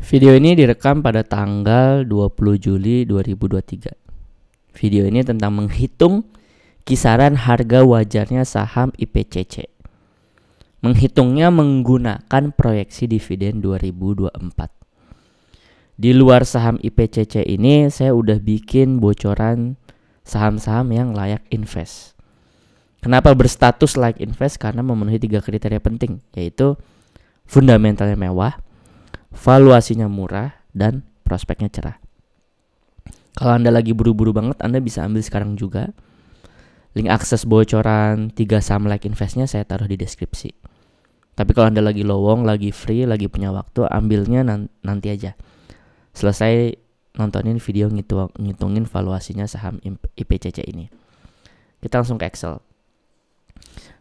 Video ini direkam pada tanggal 20 Juli 2023. Video ini tentang menghitung kisaran harga wajarnya saham IPCC. Menghitungnya menggunakan proyeksi dividen 2024. Di luar saham IPCC ini saya udah bikin bocoran saham-saham yang layak invest. Kenapa berstatus layak invest? Karena memenuhi 3 kriteria penting, yaitu fundamentalnya mewah, valuasinya murah, dan prospeknya cerah. Kalau Anda lagi buru-buru banget, Anda bisa ambil sekarang juga. Link akses bocoran 3 saham layak investnya saya taruh di deskripsi. Tapi kalau Anda lagi lowong, lagi free, lagi punya waktu, ambilnya nanti aja. Selesai nontonin video ngitungin valuasinya saham IPCC ini. Kita langsung ke Excel.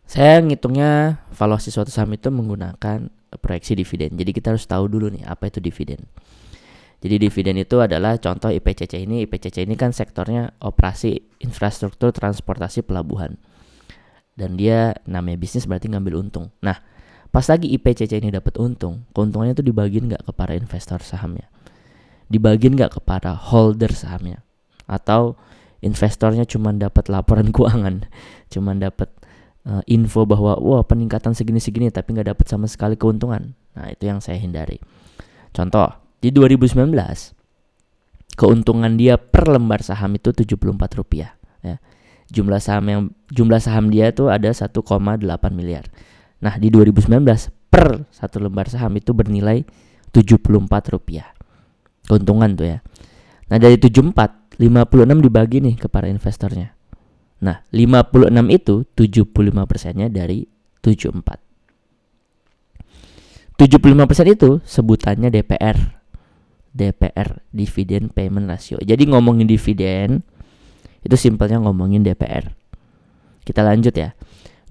Saya ngitungnya valuasi suatu saham itu menggunakan proyeksi dividen. Jadi kita harus tahu dulu nih apa itu dividen. Jadi dividen itu adalah contoh IPCC ini. IPCC ini kan sektornya operasi infrastruktur transportasi pelabuhan. Dan dia namanya bisnis berarti ngambil untung. Nah, pas lagi IPCC ini dapat untung, keuntungannya itu dibagiin nggak ke para investor sahamnya? Dibagiin nggak ke para holder sahamnya? Atau investornya cuma dapat laporan keuangan, cuma dapat info bahwa wah peningkatan segini-segini tapi nggak dapat sama sekali keuntungan. Nah, itu yang saya hindari. Contoh, di 2019 keuntungan dia per lembar saham itu Rp74 ya. Jumlah saham dia itu ada 1,8 miliar. Nah, di 2019 per satu lembar saham itu bernilai Rp74. Keuntungan tuh ya. Nah, dari 74, 56 dibagi nih ke para investornya. Nah, 56 itu 75%-nya dari 74. 75% itu sebutannya DPR. DPR, Dividend Payment Ratio. Jadi ngomongin dividen itu simpelnya ngomongin DPR. Kita lanjut ya.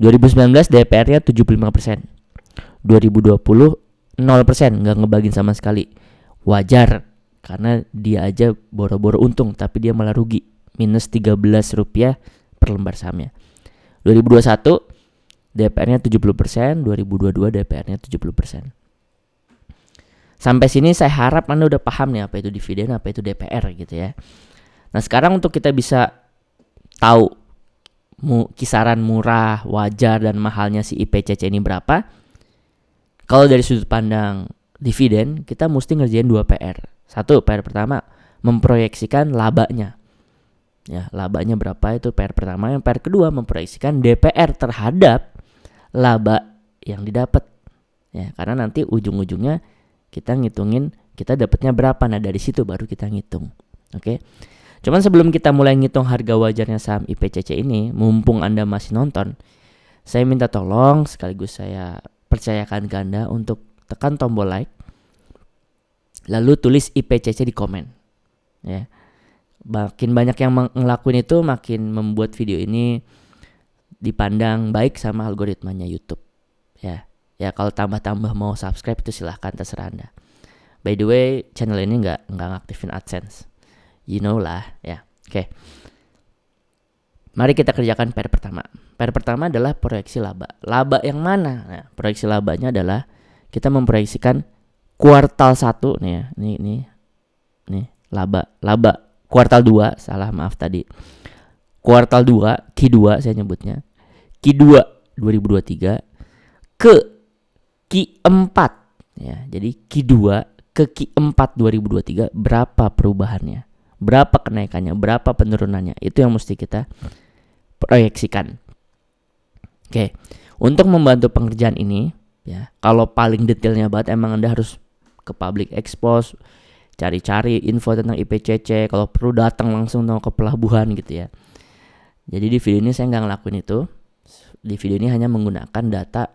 2019 DPR-nya 75%. 2020 0%, nggak ngebagin sama sekali. Wajar, karena dia aja boro-boro untung tapi dia malah rugi, minus Rp13 per lembar sahamnya. 2021 DPR-nya 70%, 2022 DPR-nya 70%. Sampai sini saya harap Anda udah paham nih apa itu dividen, apa itu DPR gitu ya. Nah, sekarang untuk kita bisa tahu kisaran murah, wajar, dan mahalnya si IPCC ini berapa, kalau dari sudut pandang dividen, kita mesti ngerjain 2 PR. Satu, PR pertama, memproyeksikan labanya. Ya, labanya berapa itu PR pertama. Yang PR kedua, memproyeksikan DPR terhadap laba yang didapat. Ya, karena nanti ujung-ujungnya kita ngitungin kita dapatnya berapa. Nah, dari situ baru kita ngitung. Oke. Cuman sebelum kita mulai ngitung harga wajarnya saham IPCC ini, mumpung Anda masih nonton, saya minta tolong sekaligus saya percayakan ke Anda untuk tekan tombol like, lalu tulis IPCC di komen. Ya. Makin banyak yang ngelakuin itu, makin membuat video ini dipandang baik sama algoritmanya YouTube. Ya, kalau tambah-tambah mau subscribe itu silahkan, terserah Anda. By the way, channel ini nggak ngaktifin AdSense. You know lah, ya. Oke. Mari kita kerjakan PR pertama. PR pertama adalah proyeksi laba. Laba yang mana? Nah, proyeksi labanya adalah kita memproyeksikan kuartal 1 nih ya. Nih, laba kuartal 2, salah maaf tadi. Kuartal 2, Q2 saya nyebutnya. Q2 2023 ke Q4 ya. Jadi Q2 ke Q4 2023 berapa perubahannya? Berapa kenaikannya? Berapa penurunannya? Itu yang mesti kita proyeksikan. Oke. Untuk membantu pengerjaan ini ya, kalau paling detailnya banget emang Anda harus ke public expose, cari-cari info tentang IPCC, kalau perlu datang langsung ke pelabuhan gitu ya. Jadi di video ini saya nggak ngelakuin itu. Di video ini hanya menggunakan data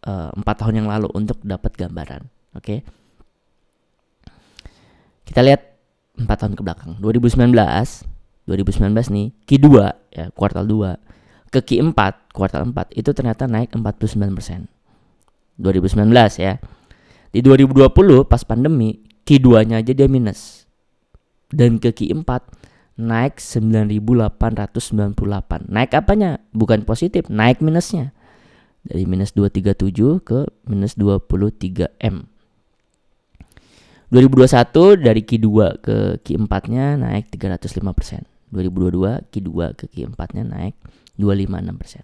4 tahun yang lalu untuk dapat gambaran. Oke. Kita lihat 4 tahun ke belakang. 2019 nih Q2 ya, kuartal 2 ke Q4 kuartal 4 itu ternyata naik 49%. 2019 ya. Di 2020 pas pandemi Q2-nya aja dia minus. Dan ke Q4 naik 9.898. Naik apanya? Bukan positif, naik minusnya. Dari minus 237 ke minus 23M. 2021 dari Q2 ke Q4-nya naik 305%. 2022 Q2 ke Q4-nya naik 256%.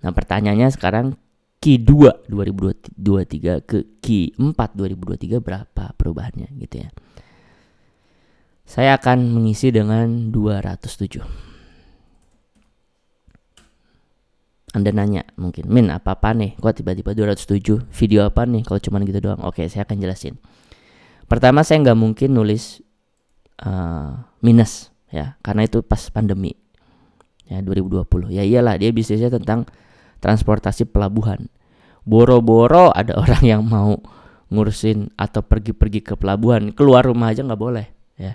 Nah, pertanyaannya sekarang Q2 2023 ke Q4 2023 berapa perubahannya gitu ya. Saya akan mengisi dengan 207. Anda nanya mungkin, Min apa nih? Kok tiba-tiba 207? Video apa nih kalau cuma gitu doang? Oke, saya akan jelasin. Pertama, saya nggak mungkin nulis minus ya, karena itu pas pandemi ya 2020. Ya iyalah, dia bisnisnya tentang transportasi pelabuhan. Boro-boro ada orang yang mau ngurusin atau pergi-pergi ke pelabuhan, keluar rumah aja nggak boleh ya.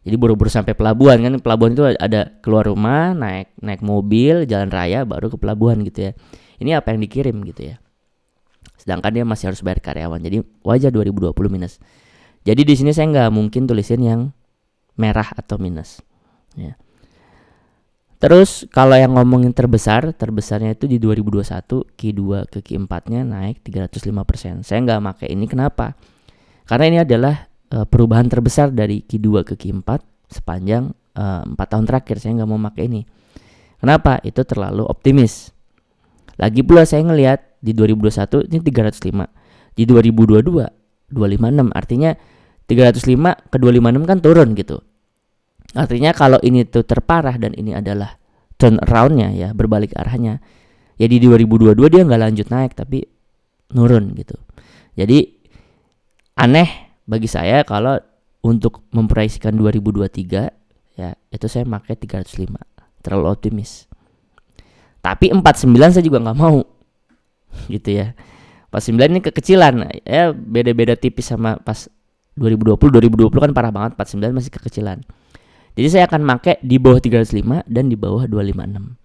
Jadi buru-buru sampai pelabuhan, kan pelabuhan itu ada keluar rumah, naik mobil, jalan raya, baru ke pelabuhan gitu ya. Ini apa yang dikirim gitu ya. Sedangkan dia masih harus bayar karyawan, jadi wajar 2020 minus. Jadi di sini saya nggak mungkin tulisin yang merah atau minus ya. Terus kalau yang ngomongin terbesarnya itu di 2021 Q2 ke Q4-nya naik 305%. Saya nggak pakai ini, kenapa? Karena ini adalah perubahan terbesar dari Q2 ke Q4 sepanjang 4 tahun terakhir. Saya nggak mau pakai ini. Kenapa? Itu terlalu optimis. Lagi pula saya ngelihat di 2021 ini 305, di 2022 256, artinya 305 ke 256 kan turun gitu. Artinya kalau ini tuh terparah dan ini adalah turn around-nya ya, berbalik arahnya, ya di 2022 dia nggak lanjut naik tapi nurun gitu. Jadi aneh bagi saya kalau untuk memproyeksikan 2023 ya itu saya pakai 305, terlalu optimis. Tapi 49 saya juga nggak mau gitu ya. 49 ini kekecilan ya, beda-beda tipis sama pas 2020 kan parah banget, 49 masih kekecilan. Jadi saya akan pakai di bawah 305 dan di bawah 256.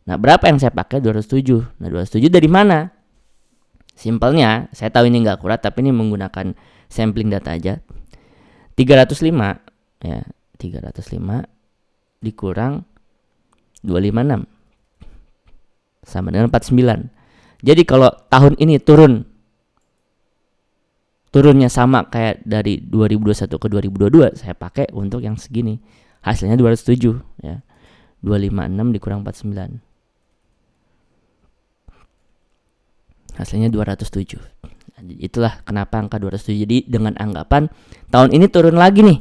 Nah, berapa yang saya pakai? 207. Nah, 207 dari mana? Simpelnya, saya tahu ini nggak akurat, tapi ini menggunakan sampling data aja. 305 ya, 305 dikurang 256 sama dengan 49. Jadi kalau tahun ini turunnya sama kayak dari 2021 ke 2022, saya pakai untuk yang segini. Hasilnya 207 ya. 256 dikurang 49. Hasilnya 207. Itulah kenapa angka 207. Jadi dengan anggapan tahun ini turun lagi nih.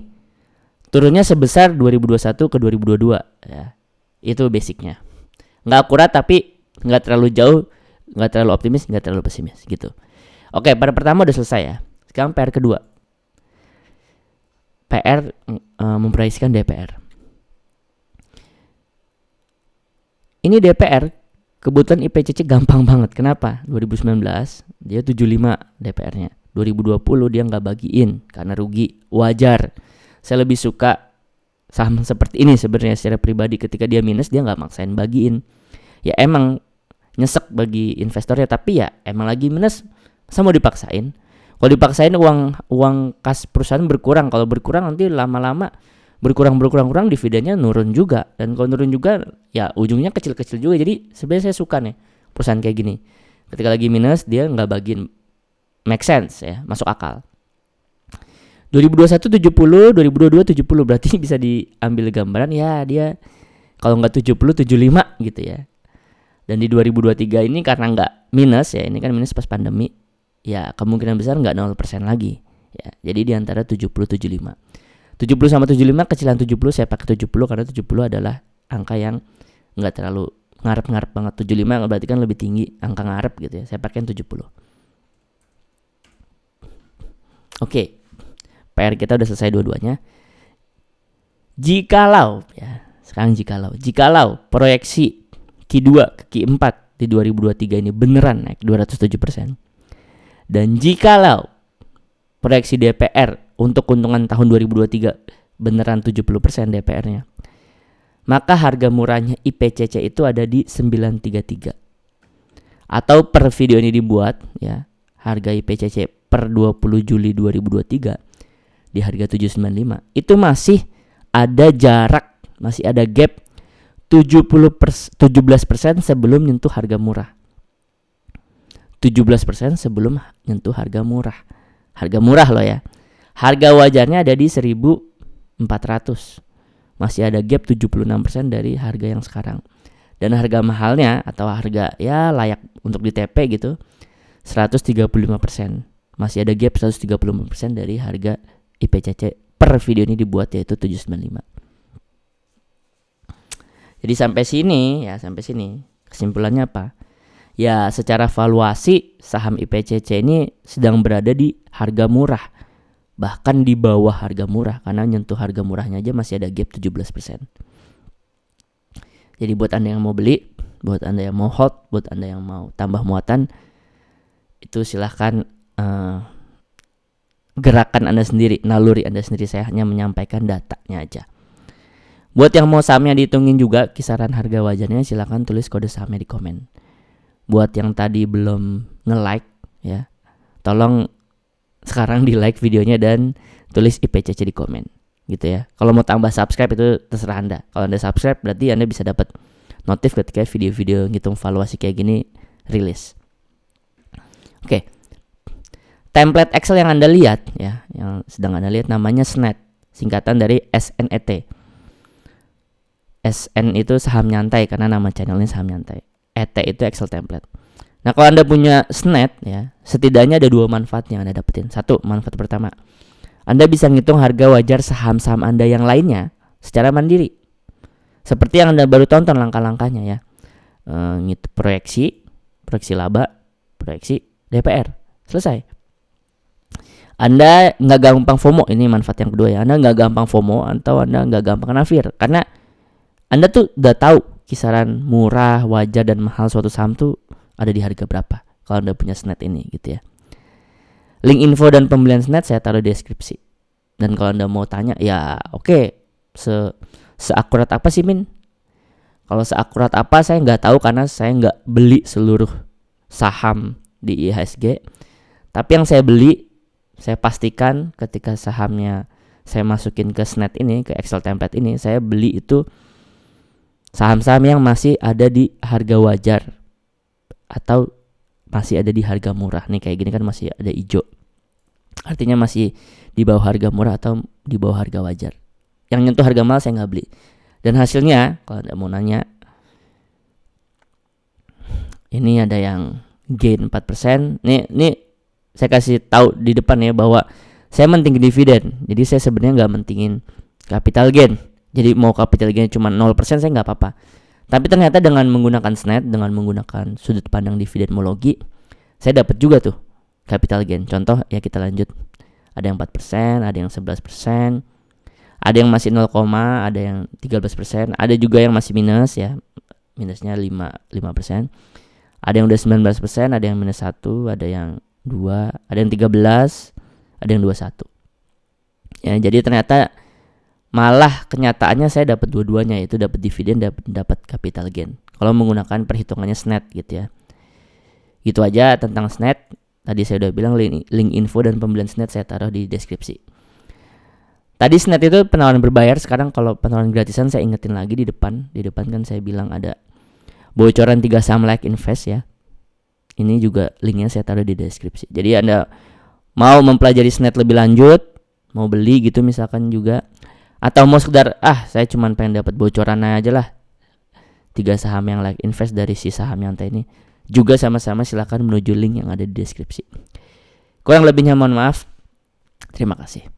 Turunnya sebesar 2021 ke 2022 ya. Itu basicnya. Nggak akurat tapi nggak terlalu jauh, nggak terlalu optimis, nggak terlalu pesimis gitu. Oke, pada pertama udah selesai ya. Sekarang PR kedua. PR memproyeksikan DPR. Ini DPR kebutuhan IPCC gampang banget. Kenapa? 2019 dia 75 DPR-nya. 2020 dia nggak bagiin karena rugi. Wajar. Saya lebih suka saham seperti ini sebenarnya secara pribadi. Ketika dia minus dia nggak maksain bagiin. Ya emang nyesek bagi investornya, tapi ya emang lagi minus, masa mau dipaksain? Kalau dipaksain uang kas perusahaan berkurang. Kalau berkurang nanti lama-lama berkurang dividennya nurun juga. Dan kalau nurun juga ya ujungnya kecil-kecil juga. Jadi sebenarnya saya suka nih perusahaan kayak gini. Ketika lagi minus dia nggak bagiin, make sense ya, masuk akal. 2021 70, 2022 70, berarti bisa diambil gambaran ya dia kalau nggak 70 75 gitu ya. Dan di 2023 ini karena nggak minus ya, ini kan minus pas pandemi, ya kemungkinan besar nggak 0% lagi ya. Jadi di antara 70-75. 70 sama 75, kecilan 70 saya pakai 70 karena 70 adalah angka yang nggak terlalu ngarep-ngarep banget. 75 berarti kan lebih tinggi angka ngarep gitu ya. Saya pakai 70. Oke. PR kita udah selesai dua-duanya. Jikalau proyeksi Q2 ke Q4 di 2023 ini beneran naik 207%. Dan jikalau proyeksi DPR untuk keuntungan tahun 2023 beneran 70% DPR-nya, maka harga murahnya IPCC itu ada di 933. Atau per video ini dibuat ya, harga IPCC per 20 Juli 2023 di harga 795. Itu masih ada jarak, masih ada gap 17% sebelum nyentuh harga murah. 17% sebelum nyentuh harga murah. Harga murah loh ya. Harga wajarnya ada di 1.400. Masih ada gap 76% dari harga yang sekarang. Dan harga mahalnya atau harga ya layak untuk di TP gitu 135%. Masih ada gap 135% dari harga IPCC per video ini dibuat, yaitu 795. Jadi sampai sini kesimpulannya apa? Ya secara valuasi saham IPCC ini sedang berada di harga murah. Bahkan di bawah harga murah, karena nyentuh harga murahnya aja masih ada gap 17%. Jadi buat Anda yang mau beli, buat Anda yang mau hold, buat Anda yang mau tambah muatan, itu silahkan gerakan Anda sendiri, naluri Anda sendiri. Saya hanya menyampaikan datanya aja. Buat yang mau sahamnya dihitungin juga kisaran harga wajarnya, silahkan tulis kode sahamnya di komen. Buat yang tadi belum nge-like ya, tolong sekarang di like videonya dan tulis IPCC di komen gitu ya. Kalau mau tambah subscribe itu terserah Anda. Kalau Anda subscribe berarti Anda bisa dapat notif ketika video-video ngitung valuasi kayak gini rilis. Oke. Template Excel yang Anda lihat ya, yang sedang Anda lihat namanya SNET, singkatan dari SNET. SN itu saham nyantai karena nama channelnya saham nyantai. ET itu Excel template. Nah, kalau Anda punya SNET ya, setidaknya ada 2 manfaat yang Anda dapetin. Satu, manfaat pertama, Anda bisa ngitung harga wajar saham-saham Anda yang lainnya secara mandiri. Seperti yang Anda baru tonton langkah-langkahnya ya. Proyeksi laba, proyeksi DPR. Selesai. Anda nggak gampang FOMO, ini manfaat yang kedua ya. Anda nggak gampang FOMO atau Anda nggak gampang nafir, karena Anda tuh udah tahu kisaran murah, wajar, dan mahal suatu saham tuh ada di harga berapa kalau Anda punya SNET ini gitu ya. Link info dan pembelian SNET saya taruh di deskripsi. Dan kalau Anda mau tanya ya oke, seakurat apa sih Min? Kalau seakurat apa saya nggak tahu karena saya nggak beli seluruh saham di IHSG. Tapi yang saya beli, saya pastikan ketika sahamnya saya masukin ke SNET ini, ke Excel template ini, saya beli itu saham-saham yang masih ada di harga wajar atau masih ada di harga murah. Nih kayak gini kan masih ada hijau, artinya masih di bawah harga murah atau di bawah harga wajar. Yang nyentuh harga mahal saya nggak beli. Dan hasilnya kalau Anda mau nanya, ini ada yang gain 4%. Nih saya kasih tahu di depan ya bahwa saya mentingin dividen. Jadi saya sebenarnya nggak mentingin capital gain. Jadi mau capital gain cuma 0% saya nggak apa-apa. Tapi ternyata dengan menggunakan SNET, dengan menggunakan sudut pandang dividenmologi, saya dapat juga tuh capital gain. Contoh ya, kita lanjut. Ada yang 4%, ada yang 11%, ada yang masih 0, ada yang 13%, ada juga yang masih minus ya. Minusnya 5%. Ada yang udah 19%, ada yang minus 1, ada yang 2, ada yang 13, ada yang 21. Ya, jadi ternyata malah kenyataannya saya dapat dua-duanya, yaitu dapat dividen, dapat capital gain. Kalau menggunakan perhitungannya SNET gitu ya. Gitu aja tentang SNET. Tadi saya udah bilang link info dan pembelian SNET saya taruh di deskripsi. Tadi SNET itu penawaran berbayar, sekarang kalau penawaran gratisan saya ingetin lagi di depan. Di depan kan saya bilang ada bocoran 3 saham like invest ya. Ini juga linknya saya taruh di deskripsi. Jadi Anda mau mempelajari SNET lebih lanjut, mau beli gitu misalkan juga, atau mau sekedar saya cuma pengen dapat bocoran aja lah 3 saham yang like invest dari si saham nyantai ini, juga sama-sama silakan menuju link yang ada di deskripsi. Kurang lebihnya mohon maaf. Terima kasih.